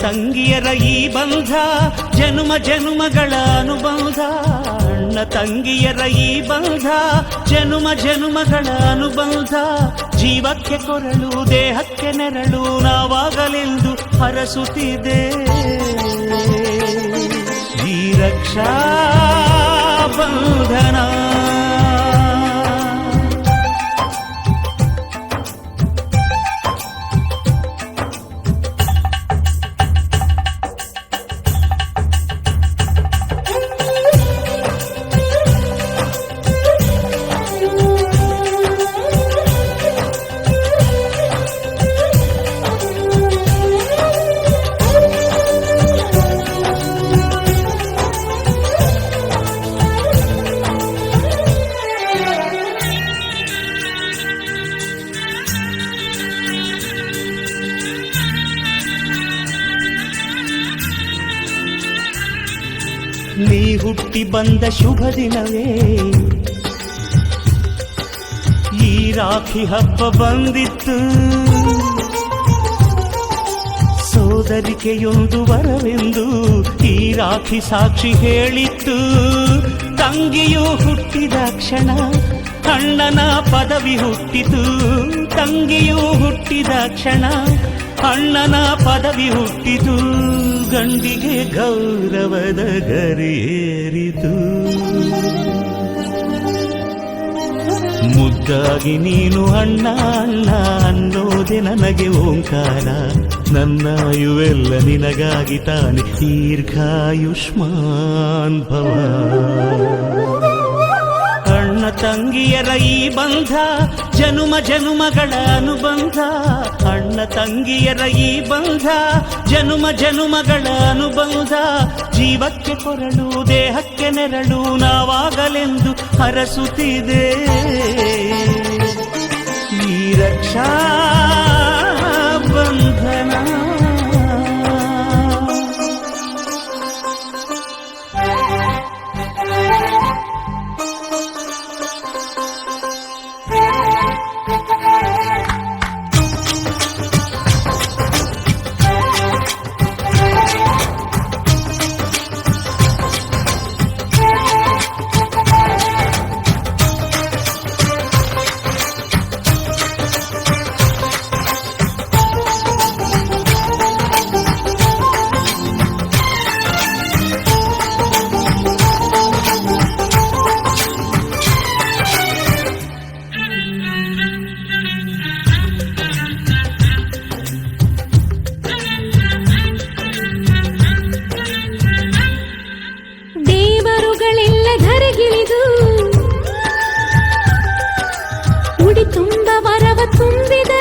ತಂಗಿಯರ ಈ ಬಂಧ ಜನುಮ ಜನುಮಗಳ ಅನುಬಂಧ. ಅಣ್ಣ ತಂಗಿಯರ ಈ ಬಂಧ ಜನುಮ ಜನುಮಗಳ ಅನುಬಂಧ. ಜೀವಕ್ಕೆ ಕೊರಳು ದೇಹಕ್ಕೆ ನೆರಳು ನಾವಾಗಲೆಂದು ಹರಸುತ್ತಿದೆ ಈ ರಕ್ಷಾ ಬಂಧನ. ನೀ ಹುಟ್ಟಿ ಬಂದ ಶುಭ ದಿನವೇ ಈ ರಾಖಿ ಹಬ್ಬ ಬಂದಿತ್ತು. ಸೋದರಿಕೆಯೊಂದು ವರವೆಂದು ಈ ರಾಖಿ ಸಾಕ್ಷಿ ಹೇಳಿತ್ತು. ತಂಗಿಯು ಹುಟ್ಟಿದ ಕ್ಷಣ ಅಣ್ಣನ ಪದವಿ ಹುಟ್ಟಿತು. ತಂಗಿಯು ಹುಟ್ಟಿದ ಕ್ಷಣ ಅಣ್ಣನ ಪದವಿ ಹುಟ್ಟಿತು. ಗಂಡಿಗೆ ಗೌರವದ ಗರಿಯೇರಿತು. ಮುದ್ದಾಗಿ ನೀನು ಅಣ್ಣ ಅಣ್ಣ ಅನ್ನೋದೆ ನನಗೆ ಓಂಕಾರ. ನನ್ನಾಯುವೆಲ್ಲ ನಿನಗಾಗಿ ತಾನೆ ದೀರ್ಘಾಯುಷ್ಮಾನ್ ಭವ. ಅಣ್ಣ ತಂಗಿಯರ ಈ ಬಂಧ ಜನುಮ ಜನುಮಗಳ ಅನುಬಂಧ. ಅಣ್ಣ ತಂಗಿಯರ ಈ ಬಂಧ ಜನುಮ ಜನುಮಗಳ ಅನುಬಂಧ. ಜೀವಕ್ಕೆ ಕೊರಳು ದೇಹಕ್ಕೆ ನೆರಳು ನಾವಾಗಲೆಂದು ಹರಸುತ್ತಿದೆ ಈ ರಕ್ಷಾ ಬಂಧನ. ತುಂಬ ವರವ ತುಂಬಿದ